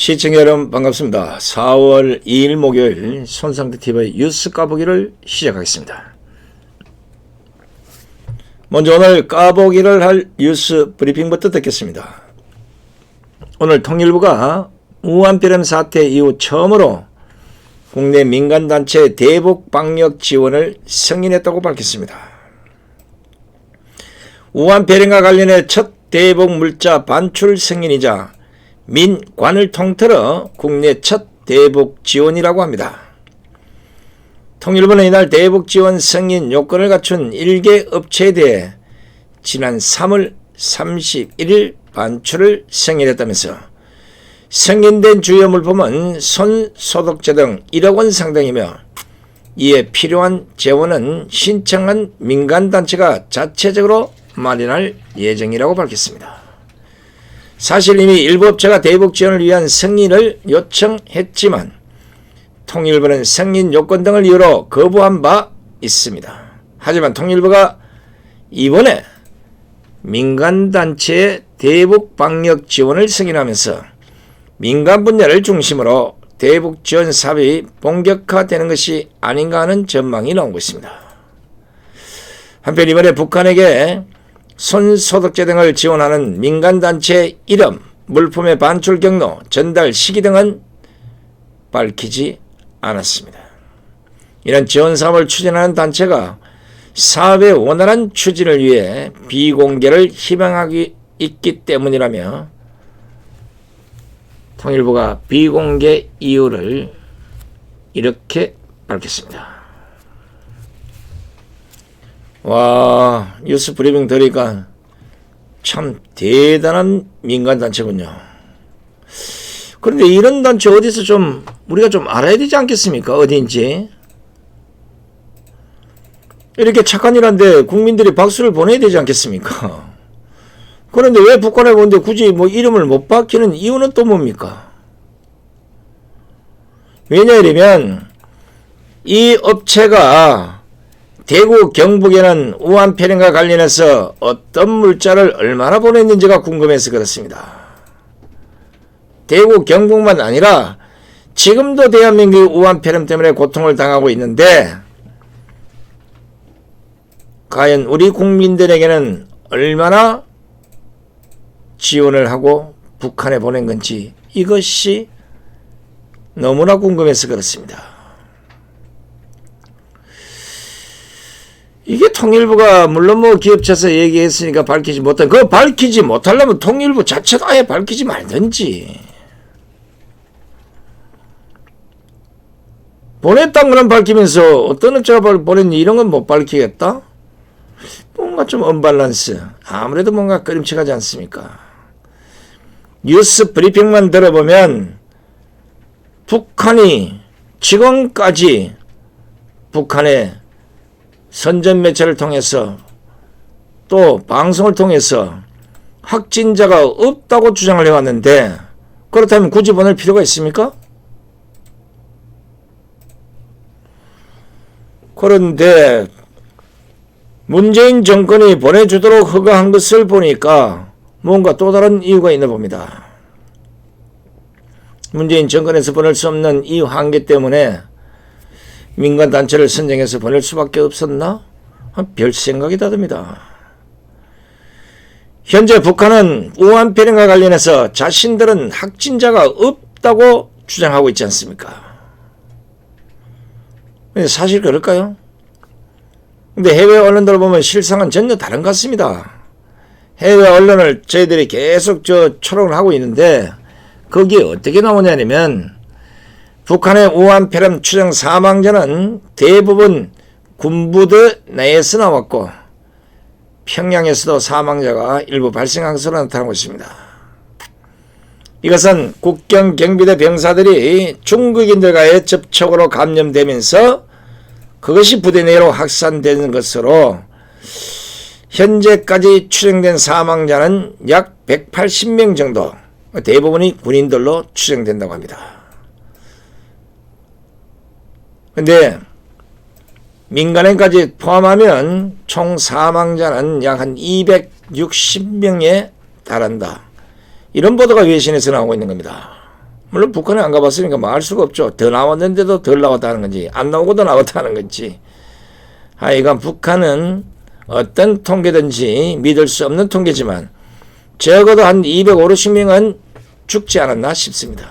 시청자 여러분 반갑습니다. 4월 2일 목요일 손상대TV의 뉴스 까보기를 시작하겠습니다. 먼저 오늘 까보기를 할 뉴스 브리핑부터 듣겠습니다. 오늘 통일부가 우한폐렴 사태 이후 처음으로 국내 민간단체 대북 방역 지원을 승인했다고 밝혔습니다. 우한폐렴과 관련해 첫 대북 물자 반출 승인이자 민관을 통틀어 국내 첫 대북 지원이라고 합니다. 통일부는 이날 대북 지원 승인 요건을 갖춘 1개 업체에 대해 지난 3월 31일 반출을 승인했다면서 승인된 주요 물품은 손 소독제 등 1억 원 상당이며 이에 필요한 재원은 신청한 민간단체가 자체적으로 마련할 예정이라고 밝혔습니다. 사실 이미 일부 업체가 대북 지원을 위한 승인을 요청했지만 통일부는 승인 요건 등을 이유로 거부한 바 있습니다. 하지만 통일부가 이번에 민간단체의 대북 방역 지원을 승인하면서 민간 분야를 중심으로 대북 지원 사업이 본격화되는 것이 아닌가 하는 전망이 나오고 있습니다. 한편 이번에 북한에게 손소독제 등을 지원하는 민간단체 이름, 물품의 반출 경로, 전달 시기 등은 밝히지 않았습니다. 이런 지원 사업을 추진하는 단체가 사업의 원활한 추진을 위해 비공개를 희망하고 있기 때문이라며 통일부가 비공개 이유를 이렇게 밝혔습니다. 와, 뉴스 브리핑 들으니까 참 대단한 민간단체군요. 그런데 이런 단체 어디서 좀 우리가 좀 알아야 되지 않겠습니까? 어디인지. 이렇게 착한 일한데 국민들이 박수를 보내야 되지 않겠습니까? 그런데 왜 북한에 보는데 굳이 뭐 이름을 못 밝히는 이유는 또 뭡니까? 왜냐하면 이 업체가 대구 경북에는 우한폐렴과 관련해서 어떤 물자를 얼마나 보냈는지가 궁금해서 그렇습니다. 대구 경북만 아니라 지금도 대한민국이 우한폐렴 때문에 고통을 당하고 있는데 과연 우리 국민들에게는 얼마나 지원을 하고 북한에 보낸 건지 이것이 너무나 궁금해서 그렇습니다. 이게 통일부가 물론 뭐 기업체에서 얘기했으니까 밝히지 못한, 그거 밝히지 못하려면 통일부 자체도 아예 밝히지 말든지. 보냈다는 거는 밝히면서 어떤 업체가 보냈니 이런 건 못 밝히겠다? 뭔가 좀 언밸런스, 아무래도 뭔가 끄림칙하지 않습니까? 뉴스 브리핑만 들어보면 북한이 지금까지 북한의 선전 매체를 통해서 또 방송을 통해서 확진자가 없다고 주장을 해왔는데 그렇다면 굳이 보낼 필요가 있습니까? 그런데 문재인 정권이 보내주도록 허가한 것을 보니까 뭔가 또 다른 이유가 있나 봅니다. 문재인 정권에서 보낼 수 없는 이 한계 때문에 민간단체를 선정해서 보낼 수밖에 없었나? 별 생각이 다릅니다. 현재 북한은 우한폐렴과 관련해서 자신들은 확진자가 없다고 주장하고 있지 않습니까? 근데 사실 그럴까요? 근데 해외 언론들을 보면 실상은 전혀 다른 것 같습니다. 해외 언론을 저희들이 계속 초롱을 하고 있는데 거기에 어떻게 나오냐면 북한의 우한폐렴 추정 사망자는 대부분 군부대 내에서 나왔고 평양에서도 사망자가 일부 발생한 것으로 나타나고 있습니다. 이것은 국경 경비대 병사들이 중국인들과의 접촉으로 감염되면서 그것이 부대 내로 확산되는 것으로 현재까지 추정된 사망자는 약 180명 정도, 대부분이 군인들로 추정된다고 합니다. 근데 민간인까지 포함하면 총 사망자는 약 한 260명에 달한다. 이런 보도가 외신에서 나오고 있는 겁니다. 물론 북한에 안 가봤으니까 뭐 알 수가 없죠. 더 나왔는데도 덜 나왔다는 건지 안 나오고도 나왔다는 건지. 하여간 북한은 어떤 통계든지 믿을 수 없는 통계지만 적어도 한 250명은 죽지 않았나 싶습니다.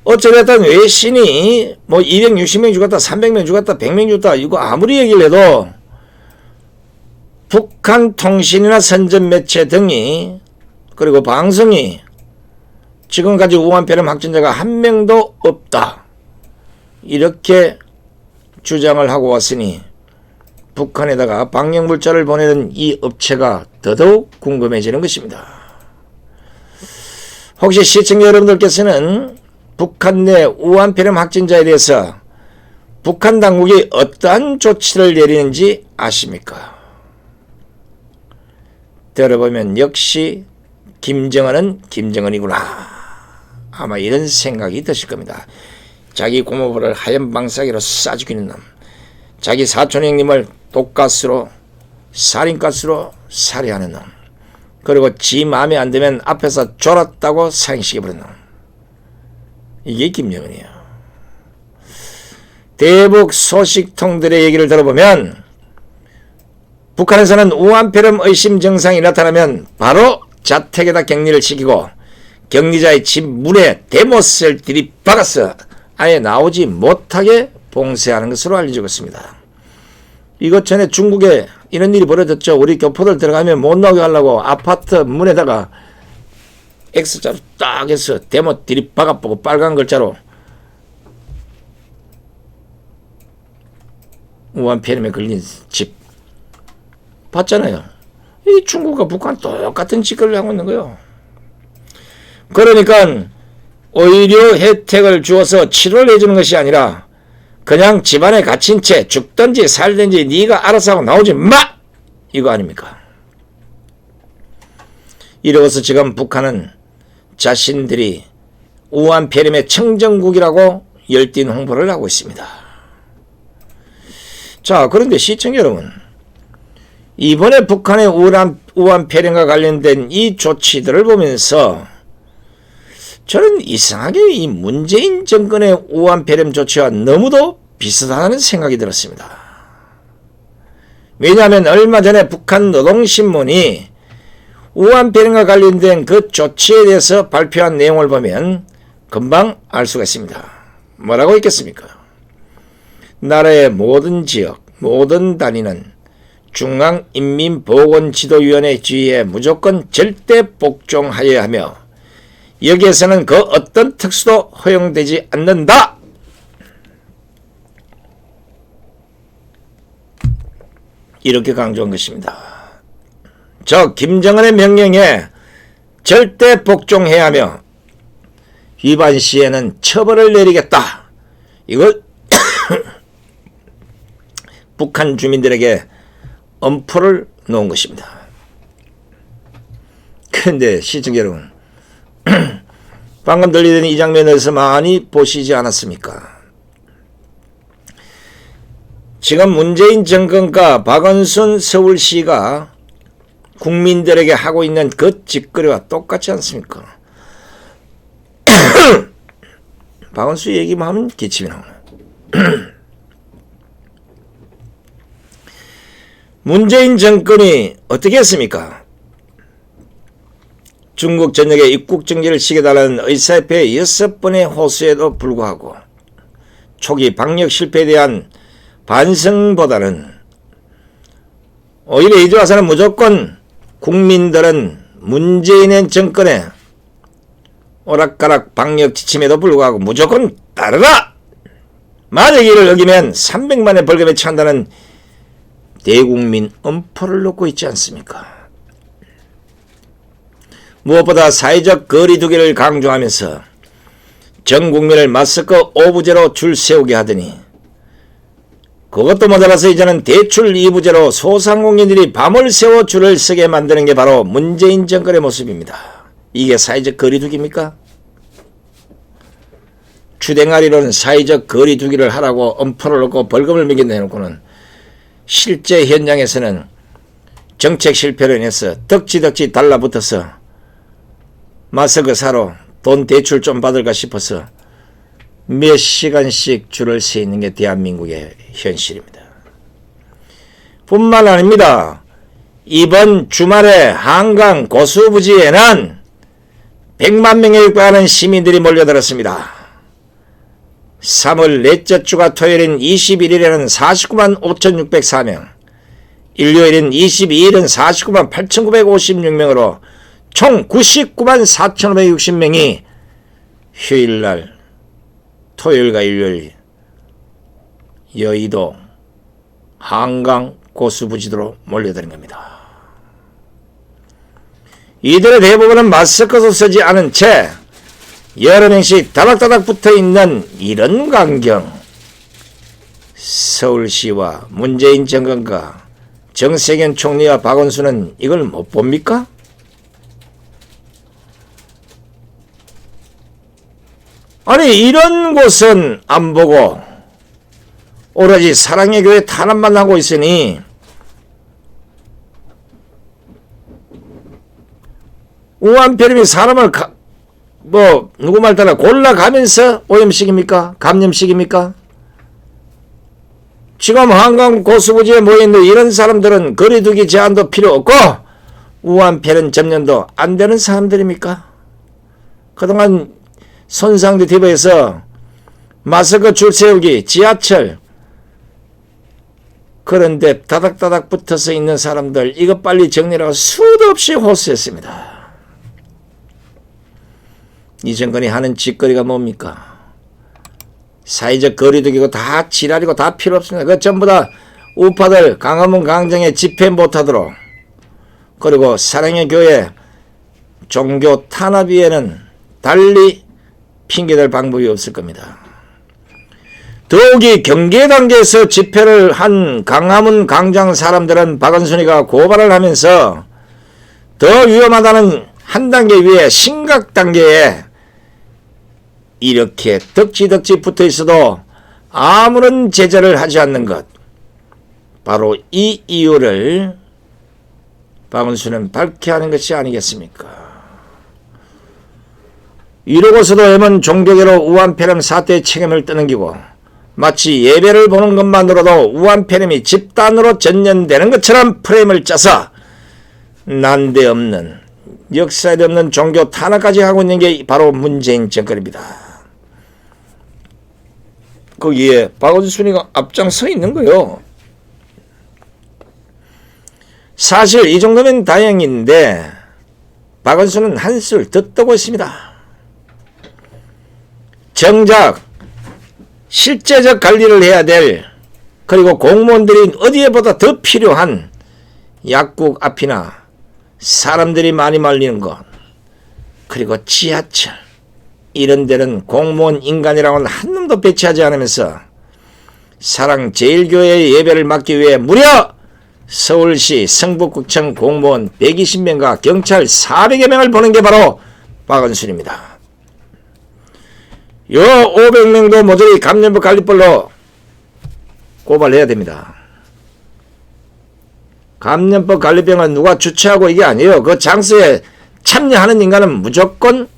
어쩌됐든 외신이 뭐 260명 죽었다, 300명 죽었다, 100명 죽었다 이거 아무리 얘기를 해도 북한 통신이나 선전 매체 등이 그리고 방송이 지금까지 우한폐렴 확진자가 한 명도 없다 이렇게 주장을 하고 왔으니 북한에다가 방역물자를 보내는 이 업체가 더더욱 궁금해지는 것입니다. 혹시 시청자 여러분들께서는 북한 내 우한폐렴 확진자에 대해서 북한 당국이 어떠한 조치를 내리는지 아십니까? 들어보면 역시 김정은은 김정은이구나. 아마 이런 생각이 드실 겁니다. 자기 고모부를 하얀 방사기로 쏴 죽이는 놈. 자기 사촌 형님을 독가스로 살인가스로 살해하는 놈. 그리고 지 마음에 안 들면 앞에서 졸았다고 사형시켜버리는 놈. 이게 김정은이에요. 대북 소식통들의 얘기를 들어보면 북한에서는 우한폐렴 의심 증상이 나타나면 바로 자택에다 격리를 시키고 격리자의 집 문에 대못을 들이박아서 아예 나오지 못하게 봉쇄하는 것으로 알려지고 있습니다. 이것 전에 중국에 이런 일이 벌어졌죠. 우리 교포들 들어가면 못 나오게 하려고 아파트 문에다가 X자로 딱 해서 대못 들이박아보고 빨간 글자로 우한폐렴에 걸린 집 봤잖아요. 이 중국과 북한 똑같은 짓거리를 하고 있는 거예요. 그러니까 오히려 혜택을 주어서 치료를 해주는 것이 아니라 그냥 집안에 갇힌 채 죽든지 살든지 네가 알아서 하고 나오지 마! 이거 아닙니까? 이러고서 지금 북한은 자신들이 우한폐렴의 청정국이라고 열띤 홍보를 하고 있습니다. 자, 그런데 시청자 여러분, 이번에 북한의 우한폐렴과 관련된 이 조치들을 보면서 저는 이상하게 이 문재인 정권의 우한폐렴 조치와 너무도 비슷하다는 생각이 들었습니다. 왜냐하면 얼마 전에 북한 노동신문이 우한폐렴과 관련된 그 조치에 대해서 발표한 내용을 보면 금방 알 수가 있습니다. 뭐라고 있겠습니까? 나라의 모든 지역, 모든 단위는 중앙인민보건지도위원회 지휘에 무조건 절대 복종하여야 하며 여기에서는 그 어떤 특수도 허용되지 않는다. 이렇게 강조한 것입니다. 저 김정은의 명령에 절대 복종해야 하며 위반 시에는 처벌을 내리겠다. 이걸 북한 주민들에게 엄포를 놓은 것입니다. 그런데 시청자 여러분, 방금 들리던 이 장면에서 많이 보시지 않았습니까? 지금 문재인 정권과 박원순 서울시가 국민들에게 하고 있는 그 짓거리와 똑같지 않습니까? 박원순 얘기만 하면 기침이 나오네. 문재인 정권이 어떻게 했습니까? 중국 전역에 입국 정지를 시켜달라는 의사협회의 6번의 호소에도 불구하고 초기 방역 실패에 대한 반성보다는 오히려 이제 와서는 무조건 국민들은 문재인의 정권에 오락가락 방역 지침에도 불구하고 무조건 따르라! 만약 이를 어기면 300만의 벌금에 처한다는 대국민 엄포를 놓고 있지 않습니까? 무엇보다 사회적 거리두기를 강조하면서 전 국민을 마스크 오부제로 줄 세우게 하더니 그것도 모자라서 이제는 대출 2부제로 소상공인들이 밤을 새워 줄을 서게 만드는 게 바로 문재인 정권의 모습입니다. 이게 사회적 거리두기입니까? 주댕아리로는 사회적 거리두기를 하라고 엄포를 놓고 벌금을 매긴다 해놓고는 실제 현장에서는 정책 실패로 인해서 덕지덕지 달라붙어서 마스크 사러 돈 대출 좀 받을까 싶어서 몇 시간씩 줄을 서 있는 게 대한민국의 현실입니다. 뿐만 아닙니다. 이번 주말에 한강 고수부지에는 100만 명에 육박하는 시민들이 몰려들었습니다. 3월 넷째 주가 토요일인 21일에는 49만 5,604명, 일요일인 22일은 49만 8,956명으로 총 99만 4,560명이 휴일날 토요일과 일요일 여의도 한강 고수부지도로 몰려드는 겁니다. 이들의 대부분은 마스크도 쓰지 않은 채 여러 명씩 다닥다닥 붙어있는 이런 광경, 서울시와 문재인 정권과 정세균 총리와 박원순은 이걸 못 봅니까? 아니 이런 곳은 안 보고 오로지 사랑의 교회 탄압만 하고 있으니 우한폐렴이 사람을 누구 말 따라 골라가면서 오염시킵니까? 감염시킵니까? 지금 한강 고수부지에 모여있는 이런 사람들은 거리두기 제한도 필요 없고 우한폐렴 점령도 안 되는 사람들입니까? 그동안 손상대 TV에서 마스크 줄 세우기, 지하철 그런데 다닥다닥 붙어서 있는 사람들 이거 빨리 정리하고 수도 없이 호소했습니다. 이 정권이 하는 짓거리가 뭡니까? 사회적 거리두기고 다 지랄이고 다 필요 없습니다. 그 전부 다 우파들 광화문 광장에 집회 못하도록 그리고 사랑의 교회 종교 탄압위에는 달리 핑계댈 방법이 없을 겁니다. 더욱이 경계 단계에서 집회를 한 광화문 광장 사람들은 박원순이가 고발을 하면서 더 위험하다는 한 단계 위에 심각 단계에 이렇게 덕지덕지 붙어 있어도 아무런 제재를 하지 않는 것, 바로 이 이유를 박원순은 밝혀야 하는 것이 아니겠습니까? 이러고서도 M은 종교계로 우한폐렴 사태의 책임을 떠넘기고 마치 예배를 보는 것만으로도 우한폐렴이 집단으로 전염되는 것처럼 프레임을 짜서 난데없는 역사에 없는 종교 탄압까지 하고 있는 게 바로 문재인 정권입니다. 거기에 박원순이가 앞장서 있는 거요. 사실 이 정도면 다행인데 박원순은 한술 더 떠고 있습니다. 정작 실제적 관리를 해야 될 그리고 공무원들이 어디에보다 더 필요한 약국 앞이나 사람들이 많이 말리는 것 그리고 지하철 이런 데는 공무원 인간이라고는 한 놈도 배치하지 않으면서 사랑제일교회의 예배를 막기 위해 무려 서울시 성북구청 공무원 120명과 경찰 400여 명을 보낸 게 바로 박원순입니다. 요 500명도 모조리 감염법 관리법로 고발해야 됩니다. 감염법 관리법은 누가 주최하고 이게 아니에요. 그 장소에 참여하는 인간은 무조건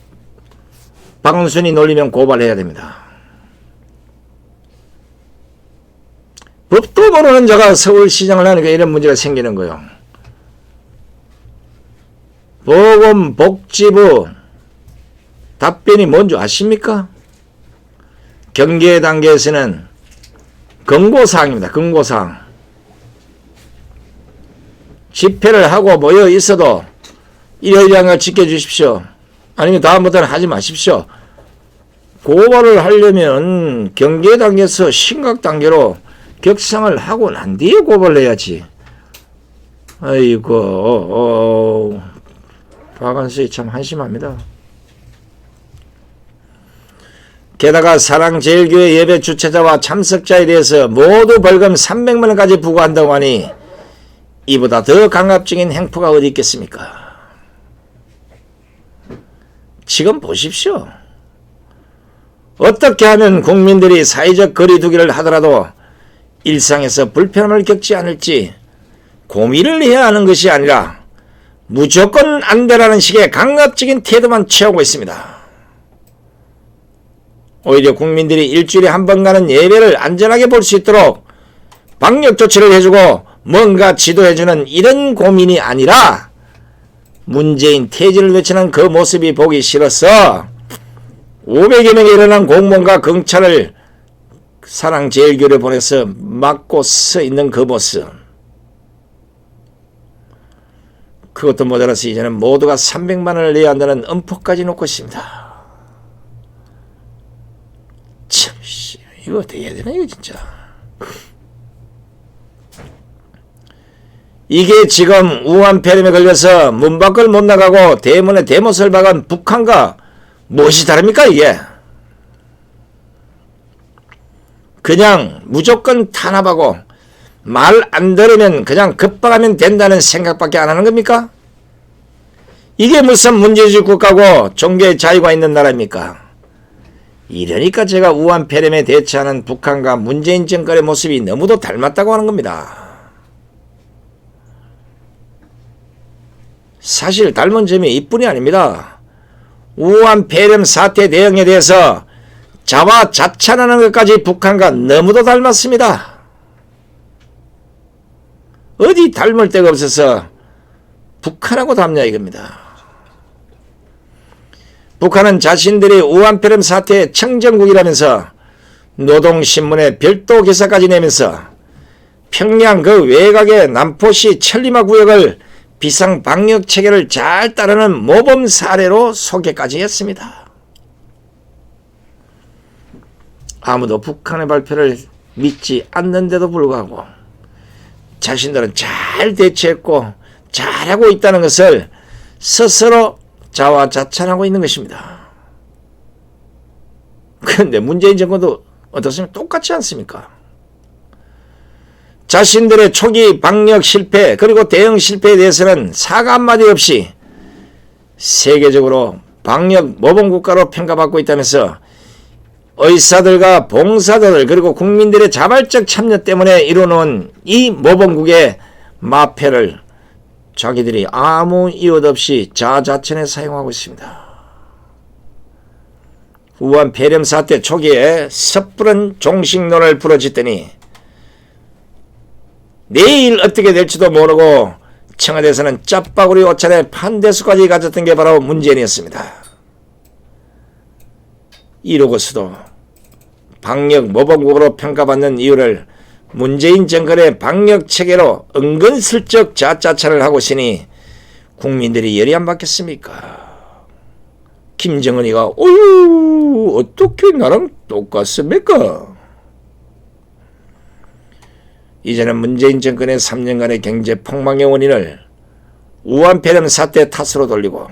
박원순이 놀리면 고발해야 됩니다. 법도 모르는 자가 서울시장을 하니까 이런 문제가 생기는 거예요. 보건복지부 답변이 뭔지 아십니까? 경계 단계에서는 경고사항입니다. 경고사항. 집회를 하고 모여 있어도 이러이러한 걸 지켜주십시오. 아니면 다음부터는 하지 마십시오. 고발을 하려면 경계 단계에서 심각 단계로 격상을 하고 난 뒤에 고발을 해야지. 아이고, 박원순이 참 한심합니다. 게다가 사랑제일교회 예배 주최자와 참석자에 대해서 모두 벌금 300만 원까지 부과한다고 하니 이보다 더 강압적인 행포가 어디 있겠습니까? 지금 보십시오. 어떻게 하면 국민들이 사회적 거리두기를 하더라도 일상에서 불편함을 겪지 않을지 고민을 해야 하는 것이 아니라 무조건 안 되라는 식의 강압적인 태도만 취하고 있습니다. 오히려 국민들이 일주일에 한 번 가는 예배를 안전하게 볼 수 있도록 방역 조치를 해주고 뭔가 지도해주는 이런 고민이 아니라 문재인 퇴진을 외치는 그 모습이 보기 싫어서 500여 명이 일어난 공무원과 경찰을 사랑제일교회에 보내서 막고 서 있는 그 모습, 그것도 모자라서 이제는 모두가 300만 원을 내야 한다는 엄포까지 놓고 있습니다. 참, 이거 어떻게 해야 되나 이거 진짜. 이게 지금 우한 폐렴에 걸려서 문 밖을 못 나가고 대문에 대못을 박은 북한과 무엇이 다릅니까 이게? 그냥 무조건 탄압하고 말 안 들으면 그냥 급박하면 된다는 생각밖에 안 하는 겁니까? 이게 무슨 문제주의 국가고 종교의 자유가 있는 나라입니까? 이러니까 제가 우한 폐렴에 대처하는 북한과 문재인 정권의 모습이 너무도 닮았다고 하는 겁니다. 사실 닮은 점이 이뿐이 아닙니다. 우한 폐렴 사태 대응에 대해서 자화자찬하는 것까지 북한과 너무도 닮았습니다. 어디 닮을 데가 없어서 북한하고 닮냐 이겁니다. 북한은 자신들이 우한 폐렴 사태의 청정국이라면서 노동신문에 별도 기사까지 내면서 평양 그 외곽의 남포시 천리마 구역을 비상 방역 체계를 잘 따르는 모범 사례로 소개까지 했습니다. 아무도 북한의 발표를 믿지 않는데도 불구하고 자신들은 잘 대처했고 잘하고 있다는 것을 스스로 자화자찬하고 있는 것입니다. 그런데 문재인 정권도 어떻습니까? 똑같지 않습니까? 자신들의 초기 방역 실패 그리고 대응 실패에 대해서는 사과 한마디 없이 세계적으로 방역 모범국가로 평가받고 있다면서 의사들과 봉사자들 그리고 국민들의 자발적 참여 때문에 이루어놓은 이 모범국의 마패를 자기들이 아무 이유 없이 자자천에 사용하고 있습니다. 우한 폐렴 사태 초기에 섣부른 종식론을 부러짓더니 내일 어떻게 될지도 모르고 청와대에서는 짜파구리 옷차림에 판대수까지 가졌던 게 바로 문재인이었습니다. 이러고서도 방역 모범국으로 평가받는 이유를 문재인 정권의 방역 체계로 은근슬쩍 자짜차를 하고 있으니 국민들이 열이 안 받겠습니까? 김정은이가 어휴 어떻게 나랑 똑같습니까? 이제는 문재인 정권의 3년간의 경제 폭망의 원인을 우한 폐렴 사태 탓으로 돌리고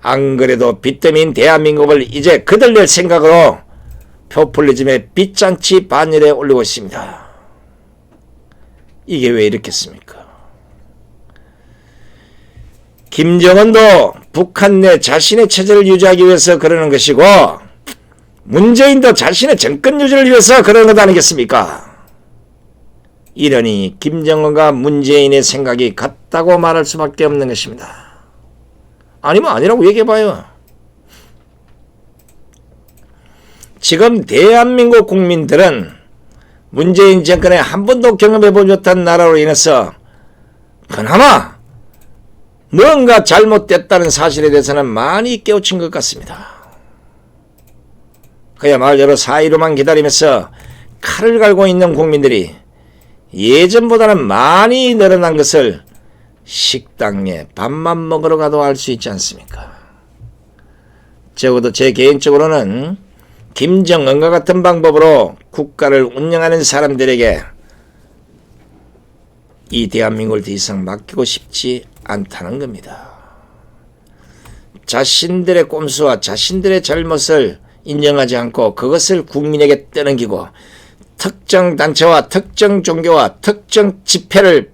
안 그래도 빚더미인 대한민국을 이제 거들낼 생각으로 포퓰리즘의 빚잔치 반열에 올리고 있습니다. 이게 왜 이렇겠습니까? 김정은도 북한 내 자신의 체제를 유지하기 위해서 그러는 것이고 문재인도 자신의 정권 유지를 위해서 그러는 것 아니겠습니까? 이러니 김정은과 문재인의 생각이 같다고 말할 수밖에 없는 것입니다. 아니면 아니라고 얘기해봐요. 지금 대한민국 국민들은 문재인 정권에 한 번도 경험해보지 못한 나라로 인해서 그나마 뭔가 잘못됐다는 사실에 대해서는 많이 깨우친 것 같습니다. 그야말로 사이로만 기다리면서 칼을 갈고 있는 국민들이 예전보다는 많이 늘어난 것을 식당에 밥만 먹으러 가도 알 수 있지 않습니까? 적어도 제 개인적으로는 김정은과 같은 방법으로 국가를 운영하는 사람들에게 이 대한민국을 더 이상 맡기고 싶지 않다는 겁니다. 자신들의 꼼수와 자신들의 잘못을 인정하지 않고 그것을 국민에게 떠넘기고 특정 단체와 특정 종교와 특정 집회를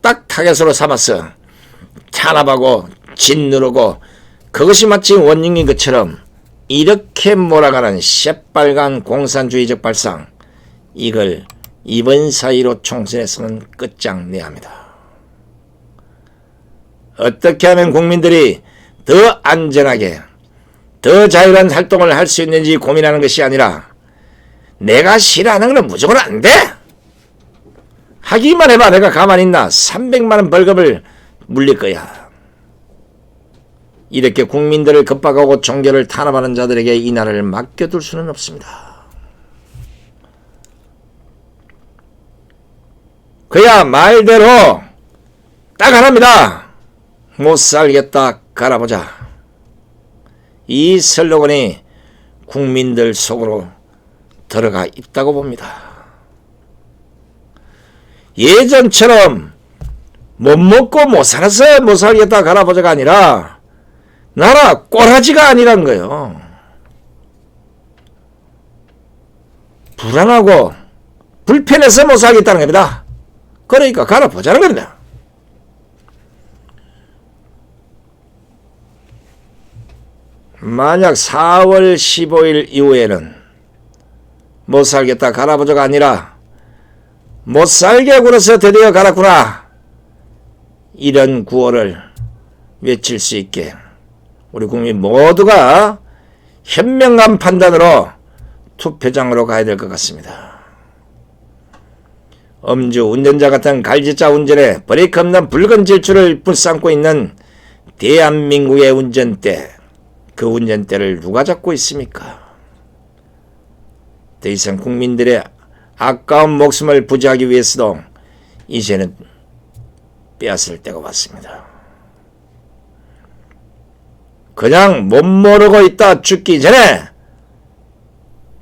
딱 타겟으로 삼아서 탄압하고 짓누르고 그것이 마치 원흉인 것처럼 이렇게 몰아가는 새빨간 공산주의적 발상, 이걸 이번 4.15 총선에서는 끝장내야 합니다. 어떻게 하면 국민들이 더 안전하게 더 자유로운 활동을 할 수 있는지 고민하는 것이 아니라 내가 싫어하는 건 무조건 안 돼. 하기만 해봐 내가 가만히 있나. 300만 원 벌금을 물릴 거야. 이렇게 국민들을 겁박하고 종교를 탄압하는 자들에게 이 나라를 맡겨둘 수는 없습니다. 그야 말대로 딱 하나입니다. 못 살겠다 갈아보자. 이 슬로건이 국민들 속으로 들어가 있다고 봅니다. 예전처럼 못 먹고 못 살아서 못 살겠다 갈아보자가 아니라 나라 꼬라지가 아니란 거예요. 불안하고 불편해서 못 살겠다는 겁니다. 그러니까 갈아보자는 겁니다. 만약 4월 15일 이후에는 못 살겠다 갈아보자가 아니라 못 살게 굴어서 드디어 갈았구나 이런 구호를 외칠 수 있게 우리 국민 모두가 현명한 판단으로 투표장으로 가야 될 것 같습니다. 음주 운전자 같은 갈지자 운전에 브레이크 없는 붉은 질주를 불삼고 있는 대한민국의 운전대, 그 운전대를 누가 잡고 있습니까? 더 이상 국민들의 아까운 목숨을 부지하기 위해서도 이제는 빼앗을 때가 왔습니다. 그냥 못 모르고 있다 죽기 전에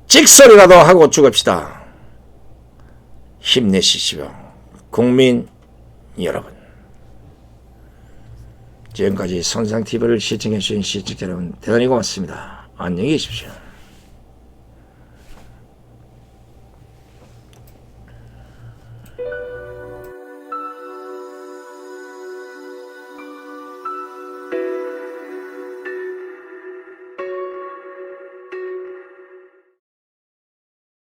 찍소리라도 하고 죽읍시다. 힘내시십시오. 국민 여러분. 지금까지 선상TV를 시청해주신 시청자 여러분 대단히 고맙습니다. 안녕히 계십시오.